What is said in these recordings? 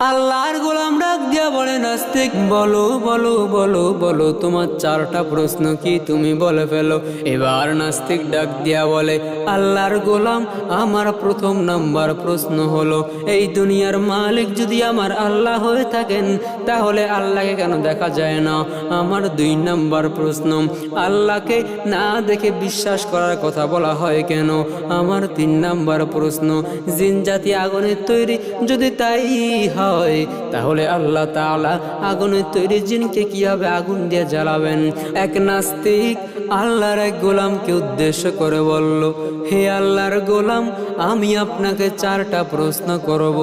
আল্লাহর গোলাম ডাক দিয়া বলে নাস্তিক, বলো বলো বলো বলো তোমার চারটা প্রশ্ন কি তুমি বলে ফেলো। এবার নাস্তিক ডাক দিয়া বলে, আল্লাহর গোলাম আমার প্রথম নাম্বার প্রশ্ন হলো, এই দুনিয়ার মালিক যদি আমার আল্লাহ হয়ে থাকেন তাহলে আল্লাহকে কেন দেখা যায় না। আমার 2 নাম্বার প্রশ্ন, আল্লাহকে না দেখে বিশ্বাস করার কথা বলা হয় কেন। আমার 3 নাম্বার প্রশ্ন, জিন জাতি আগুনের তৈরি, যদি তাই হয় তাহলে আল্লাহ তাআলা আগুনের তৈরি জিনকে কিভাবে আগুন দিয়ে জ্বালাবেন। এক নাস্তিক আল্লাহর এক গোলামকে উদ্দেশ্য করে বলল, হে আল্লাহর গোলাম, আমি আপনাকে 4টা প্রশ্ন করব,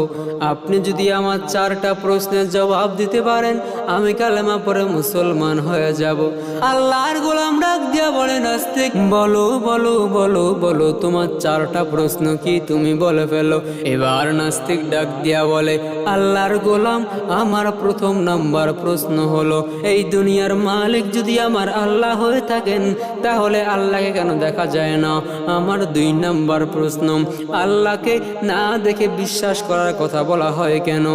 আপনি যদি আমার 4টা প্রশ্নের জবাব দিতে পারেন আমি কালেমা পড়ে মুসলমান হয়ে যাব। আল্লাহর গোলাম ডাক দিয়া বলে নাস্তিক, বলো বলো বলো বলো তোমার 4টা প্রশ্ন কি তুমি বলে ফেলো। এবার নাস্তিক ডাক দিয়া বলে, আল্লাহর গোলাম আমার প্রথম নাম্বার প্রশ্ন হলো, এই দুনিয়ার মালিক যদি আমার আল্লাহ হয়ে থাকেন তাহলে আল্লাহকে কেন দেখা যায় না। আমার 2 নাম্বার প্রশ্ন, আল্লাহকে না দেখে বিশ্বাস করার কথা বলা হয় কেন।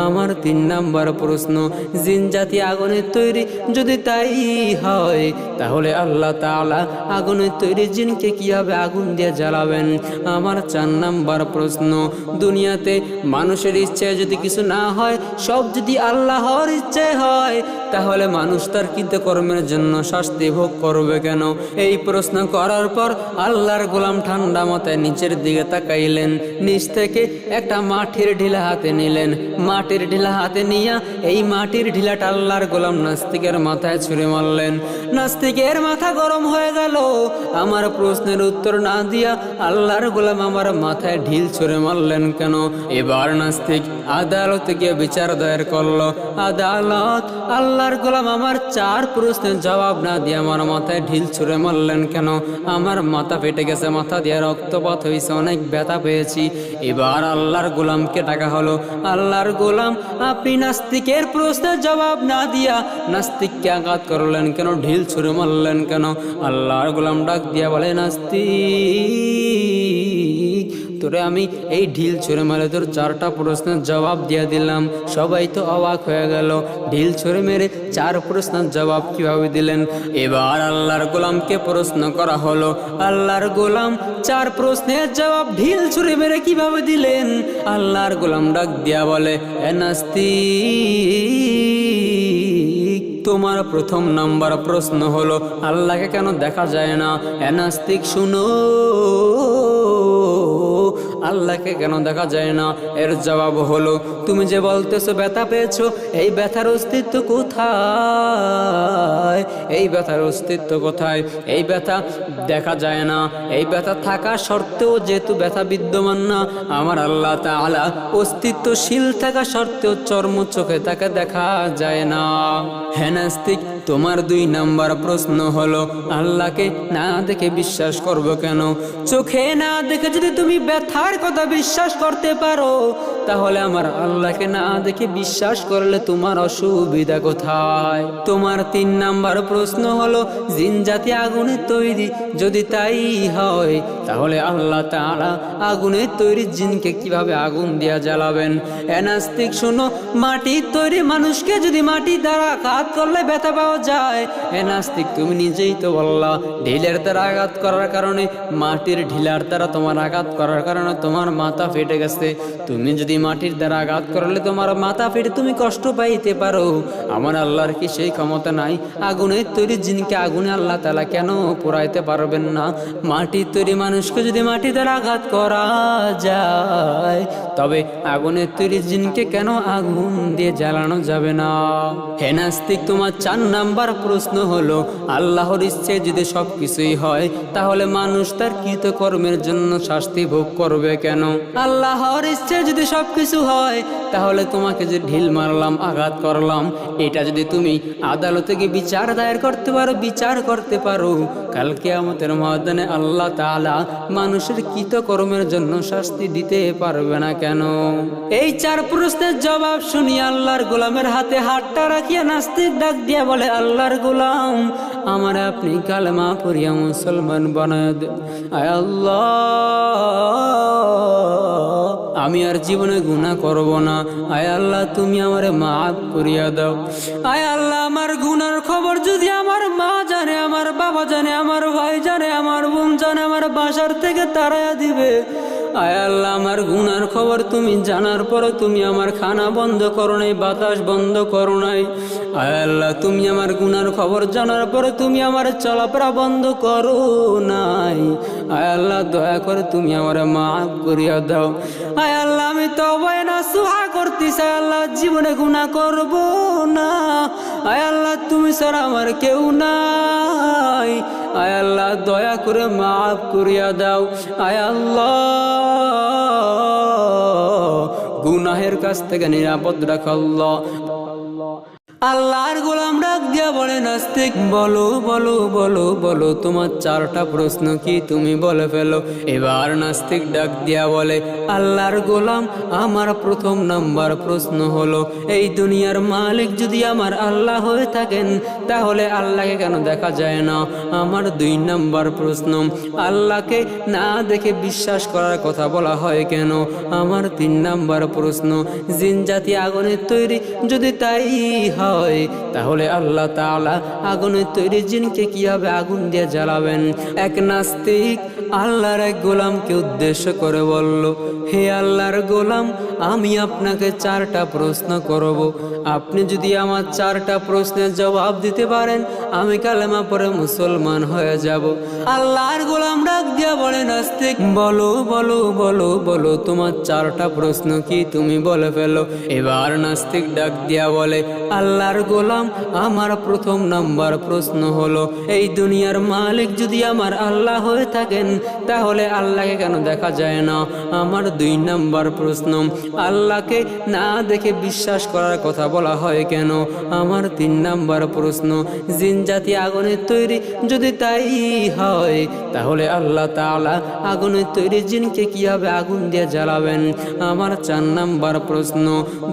আমার 3 নাম্বার প্রশ্ন, জিন জাতি আগুনের তৈরি, যদি তাই হয় তাহলে আল্লাহ তাআলা আগুনের তৈরি জিনকে কিভাবে আগুন দিয়ে জ্বালাবেন। আমার 4 নাম্বার প্রশ্ন, দুনিয়াতে মানুষের ইচ্ছে যদি কিছু না হয়, সব যদি আল্লাহর ইচ্ছে হয় তাহলে মানুষ তার কৃতকর্মের জন্য শাস্তি ভোগ করবে কেন। এই প্রশ্ন করার পর আল্লাহর গোলাম ঠান্ডা মাথায় নিচের দিকে তাকাইলেন, নিচ থেকে একটা মাটির ঢিলা হাতে নিলেন। মাটির ঢিলা হাতে নিয়া এই মাটির ঢিলাটা আল্লাহর গোলাম নাস্তিকের মাথায় ছুঁড়ে মারলেন। নাস্তিকের মাথা গরম হয়ে গেল। আমার প্রশ্নের উত্তর না দিয়া আল্লাহর গোলাম আমার মাথায় ঢিল ছুঁড়ে মারলেন কেন। এবার নাস্তিক আদালতে গিয়ে বিচার দায়ের করলো। আদালত, আল্লাহর গোলাম আমার 4 প্রশ্নের জবাব না দিয়ে আমার মাথায় ঢিল ছুঁড়ে মারলেন কেন। আমার মাথা ফেটে গেছে, মাথা দিয়ে রক্তপাত হয়েছে, অনেক ব্যথা পেয়েছি। এবার আল্লাহর গোলামকে ডাকা হলো, আল্লাহর গোলাম আপনি নাস্তিকের প্রশ্নের জবাব না দিয়া নাস্তিককে আঘাত করলেন কেন, ঢিল ছুঁড়ে মারলেন কেন। আল্লাহর গোলাম ডাক দিয়া বলে, নাস্তিক, তোরে আমি এই ঢিল ছুঁড়ে মেরে তোর 4টা প্রশ্নের জবাব দিয়ে দিলাম। সবাই তো অবাক হয়ে গেল, ঢিল ছুঁড়ে মেরে 4 প্রশ্নের জবাব কিভাবে দিলেন। এবার আল্লাহর গোলামকে প্রশ্ন করা হলো, আল্লাহর গোলাম 4 প্রশ্নের জবাব ঢিল ছুঁড়ে মেরে কিভাবে দিলেন। আল্লাহর গোলাম ডাক দিয়া বলে, এ নাস্তিক, তোমার প্রথম নাম্বার প্রশ্ন হলো আল্লাহকে কেন দেখা যায় না। এ নাস্তিক শুনো, আল্লাহকে কেন দেখা যায় না। এর জবাব হলো, তুমি যে বলতেছো ব্যথা পেয়েছো, এই ব্যথার অস্তিত্ব কোথায়, এই ব্যথার অস্তিত্ব কোথায়। এই ব্যথা দেখা যায় না, এই ব্যথা থাকা সত্ত্বেও যেহেতু ব্যথা বিদ্যমান না, আমার আল্লাহ তাআলা অস্তিত্বশীল থাকা সত্ত্বেও চর্ম চোখে তাকে দেখা যায় না। হ্যাঁ নাস্তিক, তোমার 2 নাম্বার প্রশ্ন হলো, আল্লাহকে না দেখে বিশ্বাস করবো কেন। চোখে না দেখে যদি তুমি ব্যথার কথা বিশ্বাস করতে পারো তাহলে আমার আল্লাহকে না দেখে বিশ্বাস করলে তোমার অসুবিধা কোথায়। তোমার 3 নাম্বার প্রশ্ন হলো, জিন জাতি আগুনের তৈরি, যদি তাই হয় তাহলে আল্লাহ তাআলা আগুনের তৈরি জিনকে কিভাবে আগুন দিয়া জ্বালাবেন। এ নাস্তিক শোনো, মাটির তৈরি মানুষকে যদি মাটি দ্বারা আঘাত করলে ব্যথা পাওয়া যায়। এ নাস্তিক, তুমি নিজেই তো বললা ঢিলের দ্বারা আঘাত করার কারণে, মাটির ঢিলার দ্বারা তোমার আঘাত করার কারণে তোমার মাথা ফেটে গেছে। তুমি যদি মাটির দ্বারা আঘাত করলে তোমার মাথা ফেটে তুমি কষ্ট পাইতে পারো। আমার আল্লাহর কি সেই ক্ষমতা নাই? আগুনের তৈরি জিনকে আগুনে আল্লাহ তাআলা কেন পোড়াইতে পারবেন না? মাটির তৈরি মানুষকে যদি মাটি দ্বারা আঘাত করা যায় তবে আগুনের তৈরি জিনকে কেন আগুন দিয়ে জ্বালানো যাবে না? হে নাস্তিক, তোমার 4 নাম্বার প্রশ্ন হলো, আল্লাহর ইচ্ছে যদি সবকিছুই হয় তাহলে মানুষ তার কৃতকর্মের জন্য শাস্তি ভোগ করবে কেন? আল্লাহর ইচ্ছে যদি সবকিছু হয় তাহলে তোমাকে যে ঢিল মারলাম, আঘাত করলাম, এটা যদি তুমি আদালতে গিয়ে বিচার দায়ের করতে পারো, বিচার করতে পারো, কাল কিয়ামতের ময়দানে আল্লাহ তাআলা মানুষের কৃতকর্মের জন্য শাস্তি দিতে পারবে না কেন? এই 4 প্রশ্নের জবাব শুনি আল্লাহর গোলামের হাতে হাতটা রাখিয়া নাস্তিক ডাক দিয়া বলে, আল্লাহর গোলাম, আমার আপনি কালেমা পড়িয়া মুসলমান বানায় দেন। আয় আল্লাহ, আমি আর জীবনে গুনাহ করব না। আয় আল্লাহ তুমি আমারে মাফ করিয়া দাও। আয় আল্লাহ আমার গুনার খবর যদি আমার মা জানে, আমার বাবা জানে, আমার ভাই জানে, আমার বোন জানে, আমার বাসার থেকে তাড়াইয়া দিবে। আয় আল্লাহ আমার গুনার খবর তুমি জানার পরে তুমি আমার খানা বন্ধ করো নাই, বাতাস বন্ধ করো নাই। আয় আল্লাহ তুমি আমার গুনার খবর জানার পরে তুমি আমার চলাফেরা বন্ধ করো নাই। আয় আল্লাহ দয়া করে তুমি আমার মাফ করিয়া দাও। আয় আল্লাহ আমি তওবা নাসুহা করতেছি, আল্লাহ জীবনে গুনাহ করব না। আয় আল্লাহ তুমি ছাড়া আমার কেউ নাই। আয় আল্লাহ দয়া করে মাফ করিয়া দাও। আয় আল্লাহ গুনাহের কাছ থেকে নিরাপদ রাখো আল্লাহ। আল্লাহর গোলাম ডাক দিয়া বলে নাস্তিক বলো বলো বলো বলো তোমার চারটা প্রশ্ন কি তুমি বলে ফেলো। এবার নাস্তিক ডাক দিয়া বলে আল্লাহর গোলাম আমার প্রথম নাম্বার প্রশ্ন হলো, এই দুনিয়ার মালিক যদি আমার আল্লাহ হয়ে থাকেন তাহলে আল্লাহকে কেন দেখা যায় না? আমার 2 নাম্বার প্রশ্ন, আল্লাহকে না দেখে বিশ্বাস করার কথা বলা হয় কেন? আমার 3 নাম্বার প্রশ্ন, জিন জাতি আগুনের তৈরি, যদি তাই হয় তাহলে আল্লাহ তাআলা আগুনের তৈরি জিনকে কিভাবে আগুন দিয়ে জ্বালাবেন? এক নাস্তিক আল্লাহর এক গোলামকে উদ্দেশ্য করে বলল, হে আল্লাহর গোলাম আমি আপনাকে 4টা প্রশ্ন করব, আপনি যদি আমার 4টা প্রশ্নের জবাব দিতে পারেন আমি কালেমা পড়ে মুসলমান হয়ে যাব। আল্লাহর গোলাম ডাক দিয়া বলে নাস্তিক বলো বলো বলো বলো তোমার 4টা প্রশ্ন কি তুমি বলে ফেলো। এবার নাস্তিক ডাক দিয়া বলে আল্লাহর গোলাম আমার প্রথম নাম্বার প্রশ্ন হলো, এই দুনিয়ার মালিক যদি আমার আল্লাহ হয়ে থাকেন তাহলে আল্লাহকে কেন দেখা যায় না? আমার 2 নাম্বার প্রশ্ন, আল্লাহকে না দেখে বিশ্বাস করার কথা বলা হয় কেন? আমার 3 নাম্বার প্রশ্ন, জিন জাতি আগুনের তৈরি, যদি তাই হয় তাহলে আল্লাহ তাআলা আগুনের তৈরি জিনকে কিভাবে আগুন দিয়ে জ্বালাবেন? আমার 4 নাম্বার প্রশ্ন,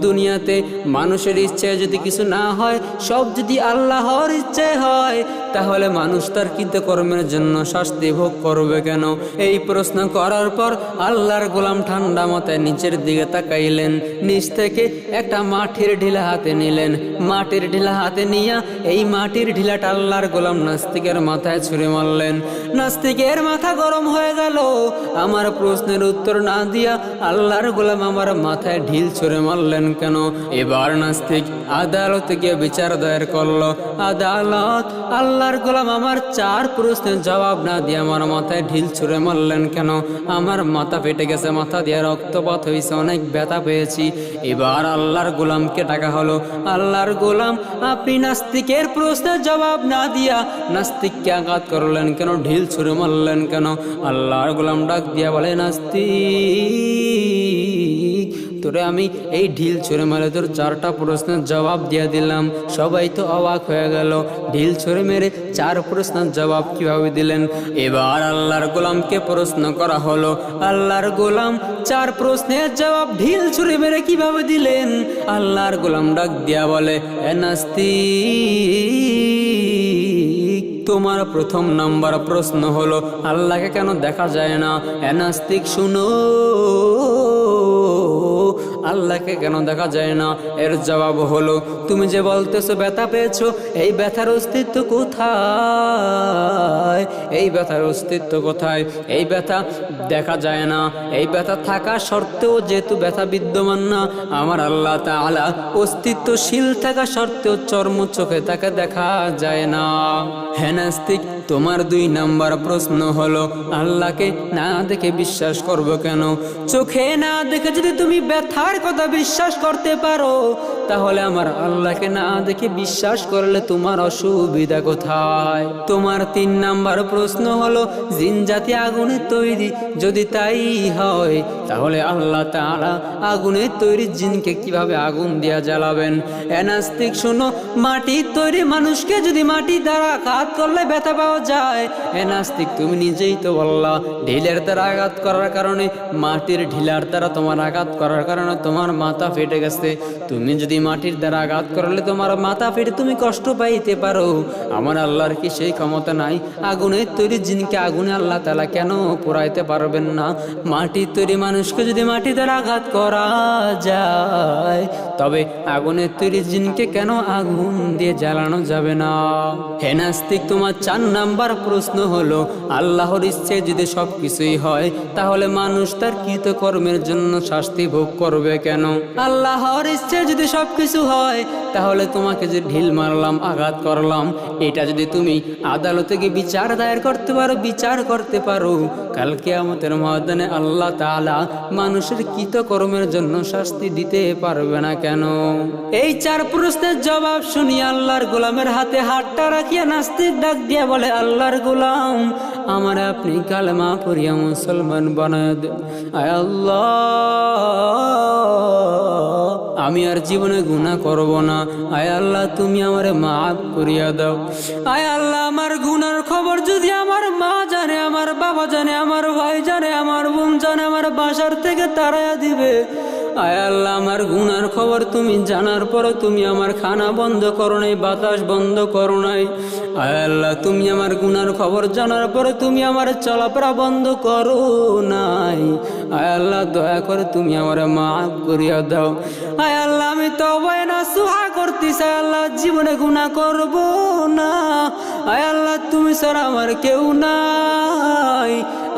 দুনিয়াতে মানুষের ইচ্ছায় যদি কিছু না হয়, সব যদি আল্লাহর ইচ্ছায় হয় তাহলে মানুষ তার কৃতকর্মের জন্য শাস্তি ভোগ করবে কেন? এই প্রশ্ন করার পর আল্লাহর গোলাম ঠান্ডা মাথায় নিচের দিকে তাকাইলেন, নিচ থেকে একটা মাটির ঢিলা হাতে নিলেন। মাটির ঢিলা হাতে নিয়ে এই মাটির ঢিলাটা আল্লাহর গোলাম নাস্তিকের মাথায় ছুঁড়ে মারলেন। নাস্তিকের মাথা গরম হয়ে গেল। আমার প্রশ্নের উত্তর না দিয়া আল্লাহর গোলাম আমার মাথায় ঢিল ছুঁড়ে মারলেন কেন? এবার নাস্তিক আদালতে গিয়ে বিচার দায়ের করলো। আদালত, আল্লাহর গোলাম আমার 4 প্রশ্নের জবাব না দিয়ে আমার মাথায় ঢিল ছুঁড়ে মারলেন কেন? আমার মাথা ফেটে গেছে, মাথা দিয়ে রক্তপাত হয়েছে, অনেক ব্যথা পেয়েছি। এবার আল্লাহর গোলামকে ডাকা হলো। আল্লাহর গোলাম আপনি নাস্তিকের প্রশ্নের জবাব না দিয়া নাস্তিককে আঘাত করলেন কেন? ঢিল ছুঁড়ে মারলেন কেন? আল্লাহর গোলাম ডাক দিয়া বলে নাস্তিক তোরে আমি এই ঢিল ছুঁড়ে মেরে তোর 4টা প্রশ্নের জবাব দিয়ে দিলাম। সবাই তো অবাক হয়ে গেল, ঢিল ছুঁড়ে মেরে 4 প্রশ্নের জবাব কিভাবে দিলেন? এবার আল্লাহর গোলামকে প্রশ্ন করা হলো, আল্লাহর গোলাম 4 প্রশ্নের জবাব ঢিল ছুঁড়ে মেরে কিভাবে দিলেন? আল্লাহর গোলাম ডাক দিয়া বলে এ নাস্তিক তোমার প্রথম নাম্বার প্রশ্ন হলো আল্লাহকে কেন দেখা যায় না? এ নাস্তিক শুনো, আল্লাহকে কেন দেখা যায় না? এর জবাব হলো তুমি যে বলতেছো ব্যথা পেয়েছো, এই ব্যথার অস্তিত্ব কোথায়? এই ব্যথার অস্তিত্ব কোথায়? এই ব্যথা দেখা যায় না। এই ব্যথা থাকা সত্ত্বেও যেহেতু ব্যথা বিদ্যমান না, আমার আল্লাহ তাআলা অস্তিত্বশীল থাকা সত্ত্বেও চর্ম চোখে তাকে দেখা যায় না। হ্যাঁ নাস্তিক তোমার 2 নাম্বার প্রশ্ন হলো আল্লাহকে না দেখে বিশ্বাস করব কেন? চোখে না দেখে যদি তুমি ব্যথার কথা বিশ্বাস করতে পারো তাহলে আমার আল্লাহকে না দেখে বিশ্বাস করলে তোমার অসুবিধা কোথায়? তোমার 3 নাম্বার প্রশ্ন হলো জিন জাতি আগুনের তৈরি, যদি তাই হয় তাহলে আল্লাহ তাআলা আগুনের তৈরি জিনকে কিভাবে আগুন দিয়া জ্বালাবেন? এ নাস্তিক শোনো, মাটির তৈরি মানুষকে যদি মাটি দ্বারা আঘাত করলে ব্যথা পাওয়া যায়। এ নাস্তিক তুমি নিজেই তো বললা ঢিলের দ্বারা আঘাত করার কারণে, মাটির ঢিলার দ্বারা তোমার আঘাত করার কারণে তোমার মাথা ফেটে গেছে, তুমি যদি মাটির দ্বারা আঘাত করলে তোমার মাথা ফেটে তুমি কষ্ট পাইতে পারো, আমার আল্লাহর কি সেই ক্ষমতা নাই? আগুনের তৈরি জিনকে আগুনে আল্লাহ তাআলা কেন পোড়াইতে পারবেন না? মাটির তৈরি মানুষকে যদি মাটি দ্বারা আঘাত করা যায়, তবে আগুনের তৈরি জিনকে কেন আগুন দিয়ে জ্বালানো যাবে না? হে নাস্তিক, তোমার 4 নাম্বার প্রশ্ন হলো, আল্লাহর ইচ্ছে যদি সবকিছুই হয়, তাহলে মানুষ তার কৃতকর্মের জন্য শাস্তি ভোগ করবে কেন? আল্লাহর ইচ্ছে যদি সবকিছু হয়, তাহলে তোমাকে যে ঢিল মারলাম, আঘাত করলাম, এটা যদি তুমি আদালতে গিয়ে বিচার দায়ের করতে পারো, বিচার করতে পারো, কাল কিয়ামতের ময়দানে আল্লাহ তাআলা মানুষের কৃতকর্মের জন্য শাস্তি দিতে পারবে না কেন? এই 4 প্রশ্নের জবাব শুনি আল্লাহর গোলামের হাতে হাতটা রাখিয়া নাস্তিক ডাক দিয়া বলে, আল্লাহর গোলাম, আমার আপনি কালেমা পড়িয়া মুসলমান বানায় দেন। আয় আল্লাহ, আমি আর জীবনে গুনাহ করব না। আয় আল্লাহ, তুমি আমারে মাফ করিয়া দাও। আয় আল্লাহ, আমার গুনার খবর যদি আমার মা জানে, আমার বাবা জানে, আমার ভাই জানে, আমার বোন জানে, আমার বাসার থেকে তাড়াইয়া দিবে। আয় আল্লাহ, আমার গুনার খবর তুমি জানার পরে তুমি আমার খানা বন্ধ করো নাই, বাতাস বন্ধ করো নাই। আয় আল্লাহ, তুমি আমার গুনার খবর জানার পরে তুমি আমার চলাফেরা বন্ধ করো নাই। আয় আল্লাহ, দয়া করে তুমি আমার মাফ করিয়া দাও। আয় আল্লাহ, আমি তওবা নাসুহা করতেছি। আয় আল্লাহ, জীবনে গুনাহ করব না। আয় আল্লাহ, তুমি ছাড়া আমার কেউ নাই।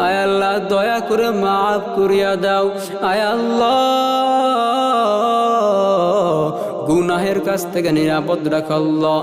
আয় আল্লাহ, দয়া করে মাফ করিয়া দাও। আয় আল্লাহ, গুনাহের কাছ থেকে নিরাপদ রাখ আল্লাহ।